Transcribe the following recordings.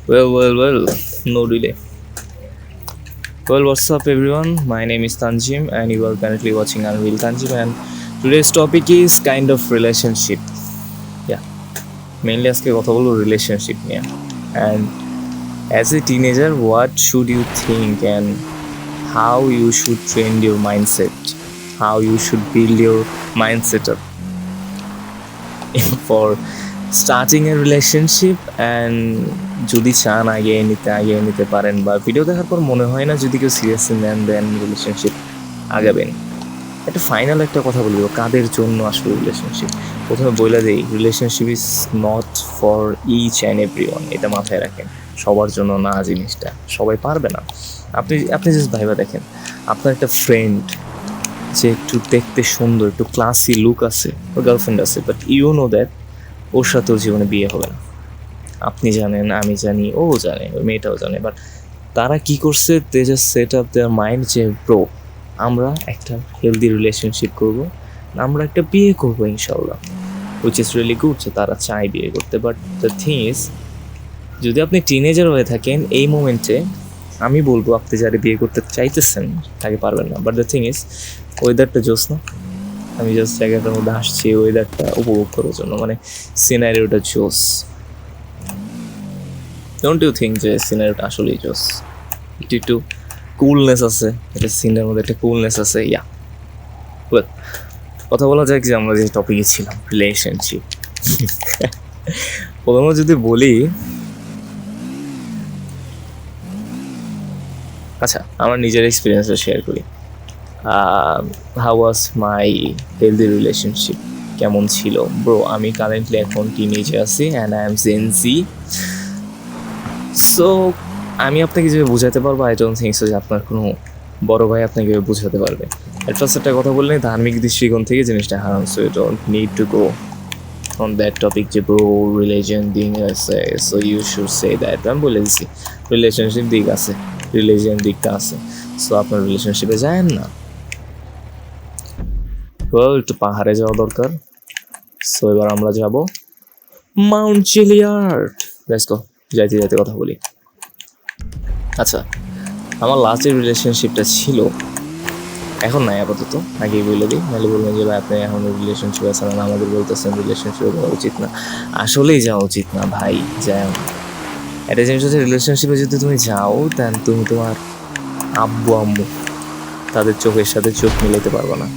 Well, no delay. Well, what's up, everyone? My name is Tanjim, and you are currently watching Unreal Tanjim. And today's topic is kind of relationship. Yeah, mainly আজকে কথা বলবো relationship নিয়ে. And as a teenager, what should you think and how you should train your mindset, how you should build your mindset up for starting a relationship and যদি চান আগে নিতে পারেন বা ভিডিও দেখার পর মনে হয় না যদি কেউ সিরিয়াসলি নেন দেন রিলেশনশিপ আগাবেন। একটা ফাইনাল একটা কথা বলবো, কাদের জন্য আসলে রিলেশনশিপ। প্রথমে বলে দেই, relationship is not for each and everyone, এটা মাথায় রাখেন। সবার জন্য না জিনিসটা, সবাই পারবে না। আপনি জাস্ট ভাইবা দেখেন, আপনার একটা ফ্রেন্ড যে একটু দেখতে সুন্দর, একটু ক্লাসি লুক আছে, ওর গার্লফ্রেন্ড আছে, বাট ইউ নো দ্যাট ওর সাথে ওর জীবনে বিয়ে হবে না। আপনি জানেন, আমি জানি, ও জানে, ওই মেয়েটাও জানে, বাট তারা কি করছে, they just set up their mind যে ব্রো আমরা একটা হেলদি রিলেশনশিপ করবো, আমরা একটা বিয়ে করবো ইনশাল্লাহ, উইচ ইজ রিয়েলি গুড যে তারা চায় বিয়ে করতে। বাট দ্য থিং ইজ, যদি আপনি টিনেজার হয়ে থাকেন এই মোমেন্টে, আমি বলবো আপনি যারা বিয়ে করতে চাইতেছেন তাকে পারবেন না। বাট দ্য থিং ইজ, ওয়েদারটা জোস না, আমি জাস্ট জায়গাটার মধ্যে আসছি ওয়েদারটা উপভোগ করার জন্য, মানে সিনারিওটা জোস। ডোন্ট ইউ থিঙ্ক যে সিনারিওটা আসলেই জোস? একটু কুলনেস আছে, এটা সিনের মধ্যে একটা কুলনেস আছে। ইয়া ওয়েল, কথা বলা যাক যে আমরা যে টপিকে ছিলাম, রিলেশনশিপ। প্রথমে যদি বলি, আচ্ছা আমার নিজের এক্সপিরিয়েন্সটা শেয়ার করি। How was my healthy relationship, কেমন ছিল ব্রো? আমি কারেন্টলি এখন টিনেজে আছি and I am Gen Z. So আমি আপনাকে যেভাবে বোঝাতে পারবো, আই ডোন্ট থিঙ্ক সো যে আপনার কোনো বড় ভাই আপনাকে বোঝাতে পারবে। অ্যাট ফার্স্ট একটা কথা বললেন ধার্মিক দৃষ্টিকোণ থেকে জিনিসটা হারাম, so you don't need to go on that topic যে ব্রো রিলিজন দিক আছে, so you should say that. আমি বলে দিচ্ছি রিলেশনশিপ দিক আছে, রিলিজিয়ান দিকটা আছে, সো আপনার রিলেশনশিপে যায় না। একটু পাহাড়ে যাওয়া দরকার, সো এবার আমরা যাব মাউন্ট চিলিয়ার্ড। লেটস গো, যাইতে যাইতে কথা বলি। আচ্ছা, আমার লাস্টের রিলেশনশিপটা ছিল, এখন নাই আপাতত, আগেই বলে দিই, নাহলে বলবেন যে ভাই আপনি এখন রিলেশনশিপ আছেন না, আমাদের বলতেছেন রিলেশনশিপে যাওয়া উচিত না। আসলেই যাওয়া উচিত না ভাই, যায় না। একটা জিনিস হচ্ছে, রিলেশনশিপে যদি তুমি যাও দেন তুমি তোমার আব্বু আম্মু তাদের চোখের সাথে চোখ মিলাতে পারবে না।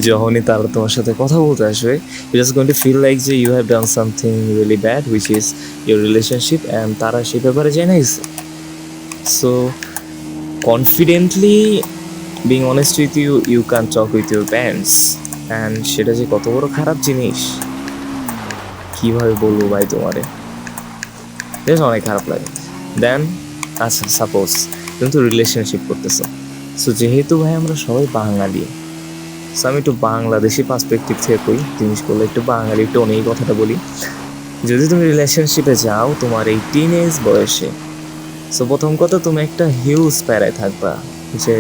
যখনই তারা তোমার সাথে কথা বলতে আসবে, you just going to feel like যে you have done something really bad which is your relationship, and তারা সেই ব্যাপারে জেনে গেছে। So confidently being honest with you, you can talk with your parents, and সেটা যে কত বড় খারাপ জিনিস কীভাবে বলবো ভাই তোমারে, বেশ অনেক খারাপ লাগে। দেন আচ্ছা সাপোজ তুমি তো রিলেশনশিপ করতেছো, সো যেহেতু ভাই আমরা সবাই বাঙালি, সো আমি একটু বাংলাদেশি পার্সপেক্টিভ থেকে কই জিনিসগুলো, একটু বাঙালি টোনে এই কথাটা বলি। যদি তুমি রিলেশনশিপে যাও তোমার এই টিনেজ বয়সে, সো প্রথম কথা তুমি একটা হিউজ প্যারায় থাকবা যে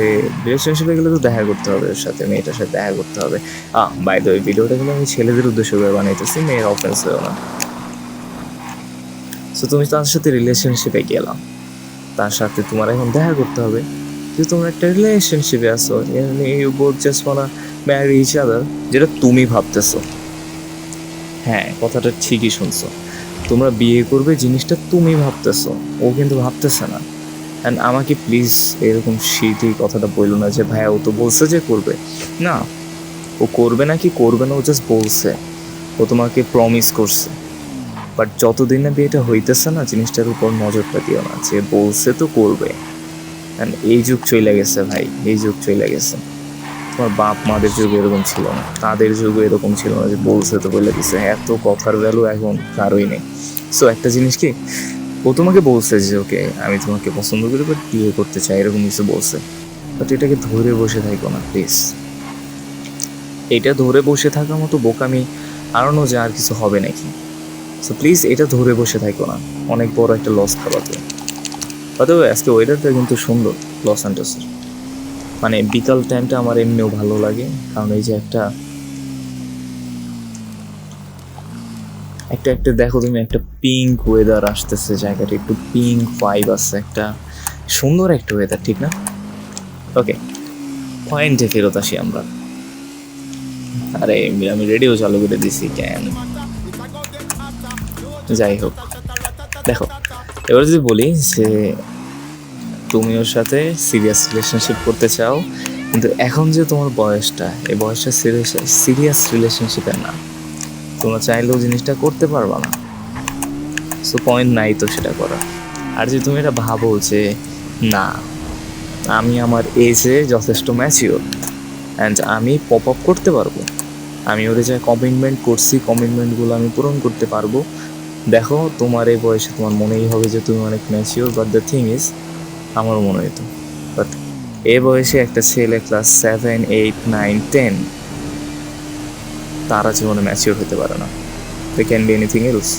রিলেশনশিপে গেলে তো দেখা করতে হবে, ওর সাথে মেয়েটার সাথে দেখা করতে হবে। বাই দ্য ওয়ে, ভিডিওটা কিন্তু আমি ছেলেদের উদ্দেশ্য করে বানাইতেছি, মেয়ের অফেন্স হয়েও না। সো তুমি তার সাথে রিলেশনশিপে গেলাম, তার সাথে তোমার এখন দেখা করতে হবে যে তোমরা একটা রিলেশনশিপে আসো, you both just wanna marry each other, যেটা তুমি ভাবতেছো। হ্যাঁ, কথাটা ঠিকই শুনছো, তোমরা বিয়ে করবে জিনিসটা তুমি ভাবতেছো, ও কিন্তু ভাবতেছে না। অ্যান্ড আমাকে প্লিজ এরকম শীতই কথাটা বললো না যে ভাইয়া ও তো বলছে যে করবে, না ও করবে না কি করবে না, ও জাস্ট বলছে, ও তোমাকে প্রমিস করছে। বাট যতদিন না বিয়েটা হইতেছে না, জিনিসটার উপর নজরটা দিও না, যে বলছে তো করবে। অ্যান্ড এই যুগ চলে গেছে ভাই, এই যুগ চলে গেছে। তোমার বাপ মাদের যুগে এরকম ছিল না, তাদের যুগে এরকম ছিল না যে বলছে তো বলে দিছে, এত কথার ভ্যালু এখন কারোই নেই। সো একটা জিনিস কি, ও তোমাকে বলছে যে ওকে আমি তোমাকে পছন্দ করি বাট বিয়ে করতে চাই, এরকম কিছু বলছে, বাট এটাকে ধরে বসে থাকো না প্লিজ। এটা ধরে বসে থাকার মতো বোকামি আরও যে আর কিছু হবে নাকি। সো প্লিজ এটা ধরে বসে থাকো না, অনেক বড় একটা লস খাওয়াতে। তবে আজকে ওয়েদারটা কিন্তু সুন্দর লস অ্যান্টোসের, মানে বিকাল টাইমটা আমার এমনিও ভালো লাগে, কারণ এই যে একটা একটা দেখো তুমি, একটা পিঙ্ক ওয়েদার আসতেছে, জায়গাটা একটু পিঙ্ক ভাইব আছে, একটা সুন্দর একটা ওয়েদার, ঠিক না? ওকে, পয়েন্টে ফেরত আসি আমরা। আরে আমি রেডিও চালু করে দিছি কেন? যাই হোক, দেখো এবার যদি বলি যে তুমি ওর সাথে সিরিয়াস রিলেশনশিপ করতে চাও, কিন্তু এখন যে তোমার বয়সটা, এই বয়সটা সিরিয়াস রিলেশনশিপের না, তোমরা চাইলেও জিনিসটা করতে পারবা না। সো পয়েন্ট নাই তো সেটা করা। আর যে তুমি এটা ভাবো যে না, আমি আমার এজে যথেষ্ট ম্যাচিওর অ্যান্ড আমি পপ আপ করতে পারবো, আমি ওরে যা কমিটমেন্ট করছি কমিটমেন্টগুলো আমি পূরণ করতে পারবো, দেখো তোমার এই বয়সে তোমার মনেই হবে যে তুমি অনেক mature, but the thing is, আমারও মনে হতো, বাট এই বয়সে একটা ছেলে ক্লাস 7, 8, 9, 10 তারা জীবনে ম্যাচিওর হতে পারে না। They can be anything else,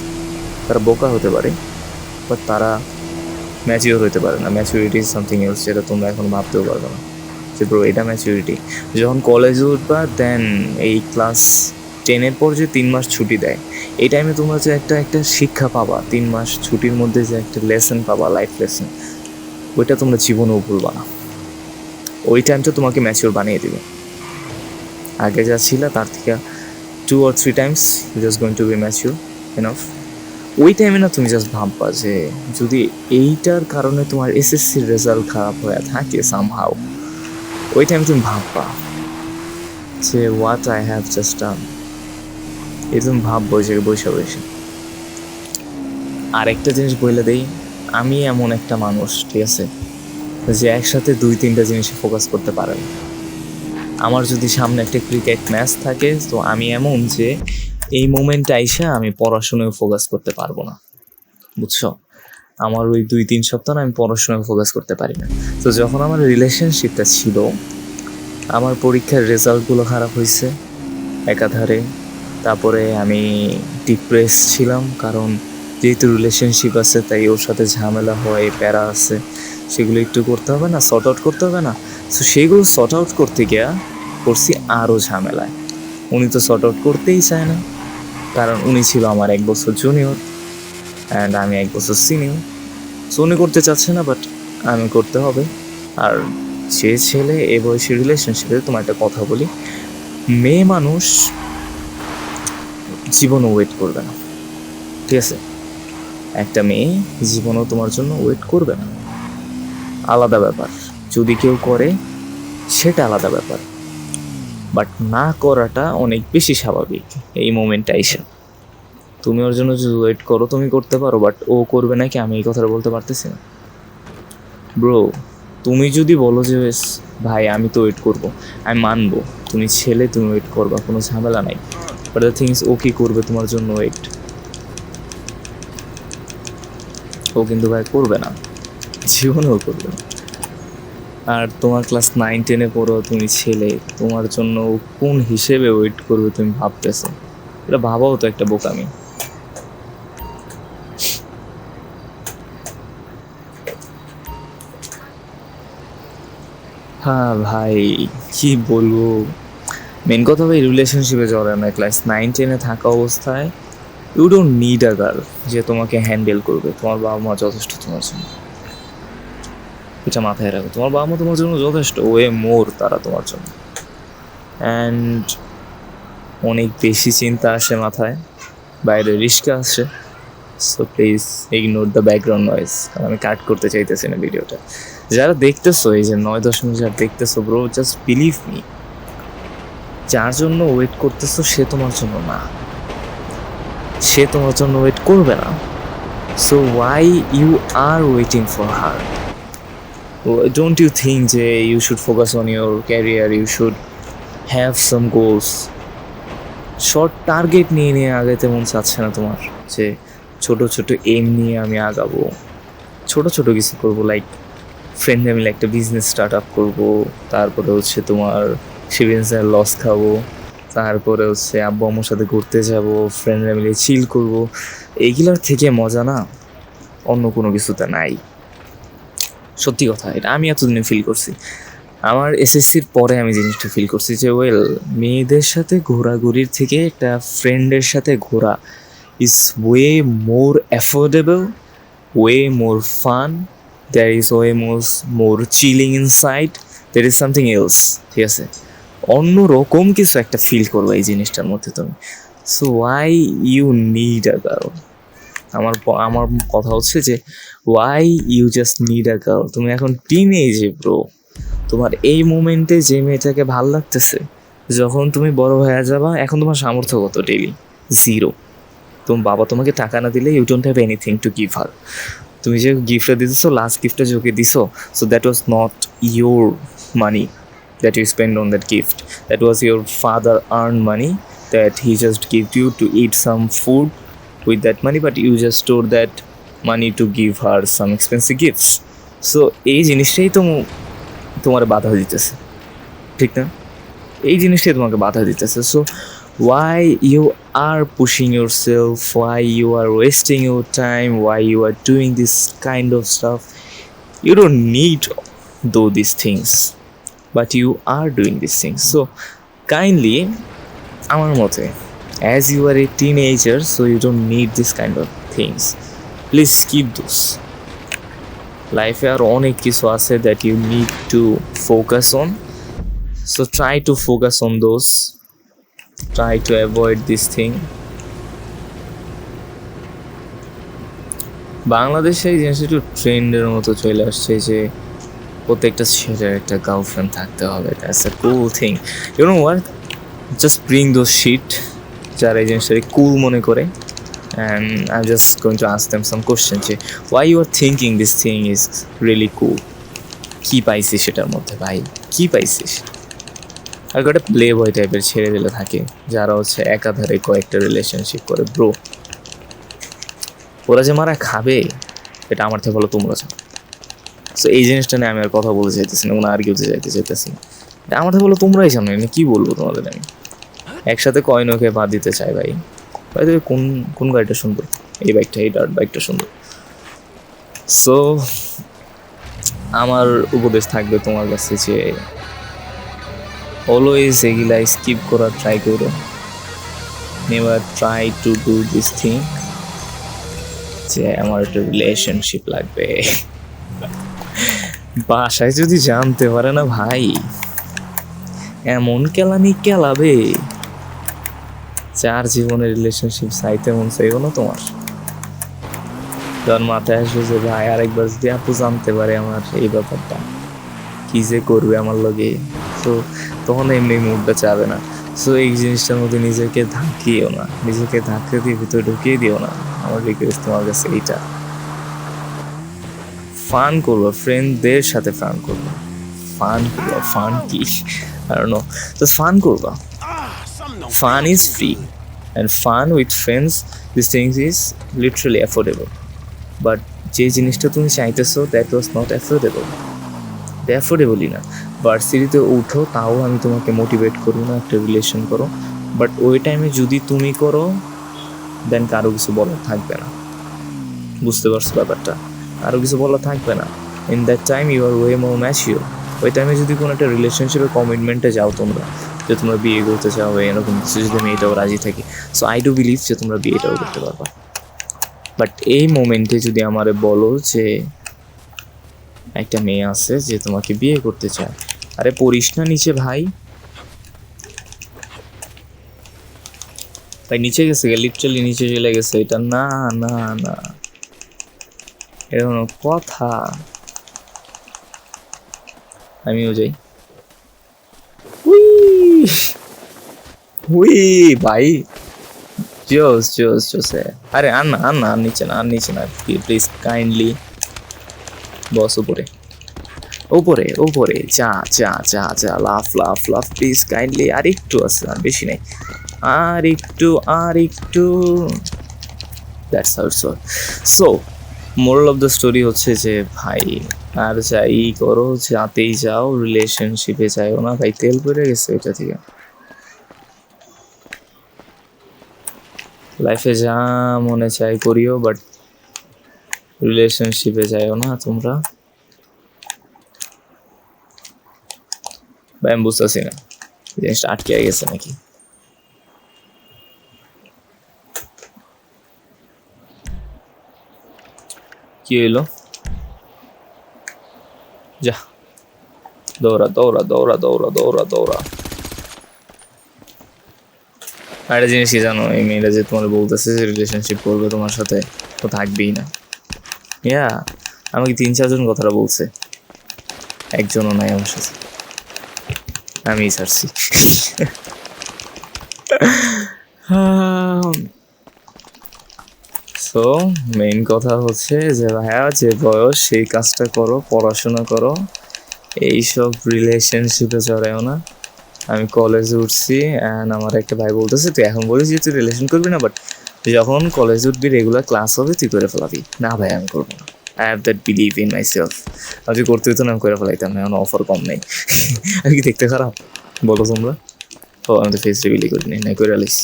তারা বোকা হতে পারে, বাট তারা ম্যাচিওর হতে পারে না। ম্যাচিউরিটি ইজ সামথিং এলস, যেটা তোমরা এখন ভাবতেও পারবে না যে ব্রো এটা ম্যাচিউরিটি। যখন কলেজে উঠবা দেন এই ক্লাস 10-এর পর যে 3 মাস ছুটি দেয়, এই টাইমে তোমরা যে একটা একটা শিক্ষা পাবা, 3 মাস ছুটির মধ্যে যে একটা লেসন পাবা, লাইফ লেসন, ওইটা তোমরা জীবনেও ভুলবা না। ওই টাইমটা তোমাকে ম্যাচিওর বানিয়ে দেবে। আগে যা ছিল তার থেকে 2 or 3 times just going to be mature enough. ওই টাইমে না তুমি জাস্ট ভাববা যে যদি এইটার কারণে তোমার এসএসসির রেজাল্ট খারাপ হয়ে থাকে সামহাও, ওই টাইমে তুমি ভাববা যে হোয়াট আই হ্যাভ জাস্ট ডান। এই তুমি ভাববো যে বসে বসে। আর একটা জিনিস বলে দেই, আমি এমন একটা মানুষ, ঠিক আছে, যে একসাথে 2-3টা জিনিসে ফোকাস করতে পারে না। আমার যদি সামনে একটা ক্রিকেট ম্যাচ থাকে, তো আমি এমন যে এই মোমেন্টে আইসা আমি পড়াশোনায় ফোকাস করতে পারবো না, বুঝছো? আমার ওই 2-3 সপ্তাহ না আমি পড়াশোনায় ফোকাস করতে পারি না। তো যখন আমার রিলেশনশিপটা ছিল, আমার পরীক্ষার রেজাল্টগুলো খারাপ হয়েছে একাধারে, তারপরে আমি ডিপ্রেস ছিলাম, কারণ যেহেতু রিলেশনশিপ আছে তাই ওর সাথে ঝামেলা হয়, প্যারা আছে, সেগুলো একটু করতে হবে না, সর্ট আউট করতে হবে না। সো সেইগুলো সর্ট আউট করতে গিয়া করছি আরও ঝামেলায়। উনি তো সর্ট আউট করতেই চায় না, কারণ উনি ছিল আমার 1 বছর জুনিয়র অ্যান্ড আমি 1 বছর সিনিয়র। সো উনি করতে চাচ্ছে না, বাট আমি করতে হবে। আর যে ছেলে এ বয়সী রিলেশনশিপে, তোমার একটা কথা বলি, মেয়ে মানুষ জীবনও ওয়েট করবে না, ঠিক আছে? একটা মেয়ে জীবনও তোমার জন্য ওয়েট করবে না, আলাদা ব্যাপার। যদি কেউ করে সেটা আলাদা ব্যাপার, বাট না করাটা অনেক বেশি স্বাভাবিক। এই মোমেন্টটা এসে তুমি ওর জন্য যদি ওয়েট করো, তুমি করতে পারো, বাট ও করবে নাকি আমি এই কথাটা বলতে পারতেছি না। ব্রো, তুমি যদি বলো যে ভাই আমি তো ওয়েট করবো, আমি মানবো, তুমি ছেলে, তুমি ওয়েট করবা, কোনো ঝামেলা নাই, বাট দ্য থিংস ও কি করবে তোমার জন্য ওয়েট? ও কিন্তু ভাই করবে না, জীবনেও করবে না। আর তোমার ক্লাস 9-10-এ পড়ো, তুমি ছেলে, তোমার জন্য কোন হিসেবে ওয়েট করবে তুমি ভাবতেছো? এটা ভাবাও তো একটা বোকামি। হ্যাঁ ভাই, কি বলবো, মেন কথা ভাই, রিলেশনশিপে জড়ে না ক্লাস 9-10-এ থাকা অবস্থায়। You don't need a girl যে তোমাকে হ্যান্ডেল করবে, তোমার বাবা মা যথেষ্ট তোমার জন্য, এটা মাথায় রাখো। তোমার বাবা মা তোমার জন্য যথেষ্ট, ওয়ে মোর তারা তোমার জন্য। অ্যান্ড অনেক বেশি চিন্তা আসে মাথায়, বাইরে রিস্ক আসে। So please ignore the background noise. আমি কাট করতে চাইতেছি না ভিডিওটা। যারা দেখতেছো, এই যে 9-10 যারা দেখতেছো, ব্রো জাস্ট বিলিভ মি, যার জন্য ওয়েট করতেছো সে তোমার জন্য না, সে তোমার জন্য ওয়েট করবে না। So why you are waiting for her? Don't you think যে you should focus on your career, you should have some goals? Short target নিয়ে নিয়ে আগাইতে মন চাচ্ছে না তোমার? যে ছোট ছোট এম নিয়ে আমি আগাবো, ছোট ছোট কিছু করবো, লাইক ফ্রেন্ডে মিলে একটা বিজনেস স্টার্ট আপ করবো, তারপরে হচ্ছে তোমার সেভিংসের লস খাবো, তারপরে হচ্ছে আব্বু আম্মুর সাথে ঘুরতে যাবো, ফ্রেন্ডরা মিলে চিল করবো। এইগুলোর থেকে মজা না অন্য কোনো কিছুতে নাই। সত্যি কথা, এটা আমি এতদিনে ফিল করছি। আমার এসএসসির পরে আমি জিনিসটা ফিল করছি যে ওয়েল, মেয়েদের সাথে ঘোরাঘুরির থেকে একটা ফ্রেন্ডের সাথে ঘোরা is way more affordable, way more fun. There is way more chilling inside. There is something else. ঠিক আছে, অন্য রকম কিছু একটা ফিল করবো এই জিনিসটার মধ্যে তুমি। So why you need a girl? আমার কথা হচ্ছে যে why you just need a girl? তুমি এখন টিন এজে ব্রো, তোমার এই মোমেন্টে যে মেয়েটাকে ভাল লাগতেছে, যখন তুমি বড় হয়ে যাবা, এখন তোমার সামর্থ্য কত? Daily zero. তোমার বাবা তোমাকে টাকা না দিলে you don't have anything to give her. তুমি যে গিফটটা দিতেছো, লাস্ট গিফটটা যে ওকে দিছো, so that was not your money that you spend on that gift, that was your father earn money that he just give you to eat some food with that money, but you just store that money to give her some expensive gifts. So এই জিনিসটাই তো তোমার বাধা দিতেছে, ঠিক না? এই জিনিসটাই তোমাকে বাধা দিতেছে। So why you are pushing yourself, why you are wasting your time, why you are doing this kind of stuff? You don't need do these things, but you are doing these things. So kindly, আমার মতে, as you are a teenager, so you don't need this kind of things. Please skip those. Life আর অনেক কিছু আছে that you need to focus on. So try to focus on those. Try to avoid this thing. বাংলাদেশে এই জিনিসটা একটু ট্রেন্ডের মতো চলে আসছে যে প্রত্যেকটা ছেলের একটা গার্লফ্রেন্ড থাকতে হবে। That's a cool thing. You know what? Just bring those shit যারা এই জিনিসটাকে কুল মনে করে, and I'm just going to ask them some questions যে why you are thinking this thing is really cool? কি পাইছিস সেটার মধ্যে ভাই? কি পাইছিস? আর একটা প্লে বয় টাইপের ছেড়ে দিলে থাকে যারা হচ্ছে একাধারে কয়েকটা রিলেশনশিপ করে ব্রো, ওরা যে মারা খাবে এটা আমার থেকে ভালো তোমরা জানো। সো এই জিনিসটা নিয়ে আমি আর কথা বলতে চাইতেছি না, কোনো আর্গিউতে যাইতে চাইতেছি না, এটা আমার থেকে ভালো তোমরাই জানো। কি বলবো তোমাদের আমি? একসাথে কয়েন ওকে বাদ দিতে চাই ভাই। ভাই কোন কোন গাড়িটা সুন্দর? এই বাইকটা, এই ডার্ট বাইকটা সুন্দর। সো আমার উপদেশ থাকবে তোমার কাছে যে অলওয়েজ এগুলা স্কিপ করার ট্রাই করো। Never try to do this thing যে আমার একটা রিলেশনশিপ লাগবে। বাসায় যদি জানতে পারে না ভাই, এমন কেলানি কেলাবে যার জীবনে রিলেশনশিপ চাইতে মন চাইব না তোমার। যখন মাথায় আসবে যে ভাই আরেকবার যদি আপু জানতে পারে আমার এই ব্যাপারটা, কি যে করবে আমার লগে, তো তখন এমনি মুডটা চাবে না। সো এই জিনিসটার মধ্যে নিজেকে ধাক্কিও না, নিজেকে ধাক্কা দিয়ে ভিতরে ঢুকিয়ে দিও না। আমার রিকোয়েস্ট তোমার কাছে এইটা। ফান করবো, ফ্রেন্ডদের সাথে ফান করবো। ফান করবো, ফান কি I don't know, just fun করবা। Fun is free and fun with friends, these things is literally affordable. But যে জিনিসটা তুমি চাইতেছো that was not affordable, অ্যাফোর্ডেবলই না। ভার্সিটিতে উঠো, তাও আমি তোমাকে মোটিভেট করবো না একটা রিলেশন করো, বাট ওই টাইমে যদি তুমি করো দেন কারো কিছু বলার থাকবে না। বুঝতে পারছো ব্যাপারটা? কারো কিছু বলা থাকবে না। In that time you are way more mature. ওই টাইমে যদি কোনো একটা রিলেশনশিপের কমিটমেন্টে যাও তোমরা, যে তোমরা বিয়ে করতে চাও এরকম কিছু, যদি মেয়েটাও রাজি থাকে, সো আই ডু বিলিভ যে তোমরা বিয়েটাও করতে পারবা। বাট এই মোমেন্টে যদি আমারে বলো যে একটা মেয়ে আছে যে তোমাকে বিয়ে করতে চায়, আরে পড়িস না নিচে ভাই। ভাই নিচে গেছে, লিটারালি নিচে চলে গেছে। এটা না না না, এটা কোনো কথা? আমিও যাই। উই ভাই, জোস জোস জোস। আরে আর না আর না, আর নিচে না, আর নিচে না প্লিজ, কাইন্ডলি বস উপরে উপরে উপরে, যা যা যা যা, লাফ লাফ লাফ প্লিজ কাইন্ডলি। আর একটু আছে, আর বেশি নেই, আর একটু আর একটু। That's how it's work. So moral of the story হচ্ছে যে ভাই আর যাই করো, যাতেই যাও, রিলেশনশিপে যাইও না ভাই, তেল পড়ে গেছে এটা থেকে। লাইফে যা মনে চাই করিও, বাট রিলেশনশিপে যাইও না তোমরা। ভাই আমি বুঝতেছি না জিনিসটা আটকে গেছে নাকি। কি হইলো? যা, দৌড়া দৌড়া দৌড়া দৌড়া দৌড়া দৌড়া। আরেকটা জিনিস কি জানো, এই মেয়েটা যে তোমার বলতেছে যে রিলেশনশিপ করবে তোমার সাথে, তো থাকবেই না। ইয়া, আমাকে 3-4 জন কথাটা বলছে, একজনও নাই আমার সাথে, আমিই ছাড়ছি। সো মেইন কথা হচ্ছে যে ভাইয়া যে বয়স সেই কাজটা করো, পড়াশোনা করো, এইসব রিলেশনশিপে জড়ায়ও না। আমি কলেজে উঠছি অ্যান্ড আমার একটা ভাই বলতেছে তুই এখন বলিস যে তুই রিলেশন করবি না, বাট যখন কলেজে উঠবি রেগুলার ক্লাস হবে তুই করে ফেলাবি। না ভাই আমি করবো না, I have that believe in myself. আর যদি করতে হতো না আমি করে ফেলাইতাম, এখন অফার কম নেই। আমি কি দেখতে খারাপ বলো তোমরা? ও আমি তো ফেস রিভিলই করিনি, নাই করে আলিস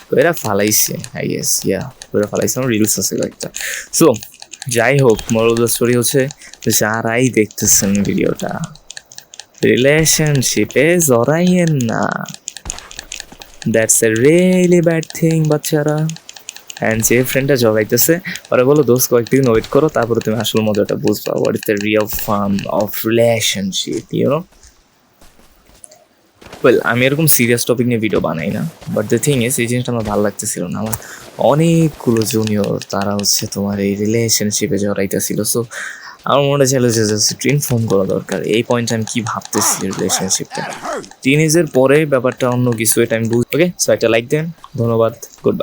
কইরা ফালাইছে, আই গেস ইয়া কইরা ফালাইছে, আমার রিলস আছে কয়েকটা। সো যাই হোক, মোরাল অফ দ্য স্টোরি হচ্ছে যারাই দেখতেছেন ভিডিওটা, রিলেশনশিপে জড়াইয়েন না, that's a really bad thing বাচ্চারা। অ্যান্ড যে ফ্রেন্ডটা জড়াইতেছে ওরা বলো দোস্ত কয়েকদিন ওয়েট করো, তারপরে তুমি আসল মজাটা বুঝবা, what is the real fun of relationship, you know. Well আমি এরকম সিরিয়াস টপিক নিয়ে ভিডিও বানাই না, বাট দ্য থিং ইজ এই জিনিসটা আমার ভালো লাগতেছিল না। আমার অনেকগুলো জুনিয়র তারা হচ্ছে তোমার এই রিলেশনশিপে জড়াইতেছিল, সো আমার মনে ছিল যে জাস্ট ইনফর্ম করা দরকার এই পয়েন্টে আমি কী ভাবতেছি রিলেশনশিপটা। টিনেজের পরে ব্যাপারটা অন্য কিছু, এটা আমি বুঝ। ওকে, সো একটা লাইক দেন, ধন্যবাদ, গুড বাই।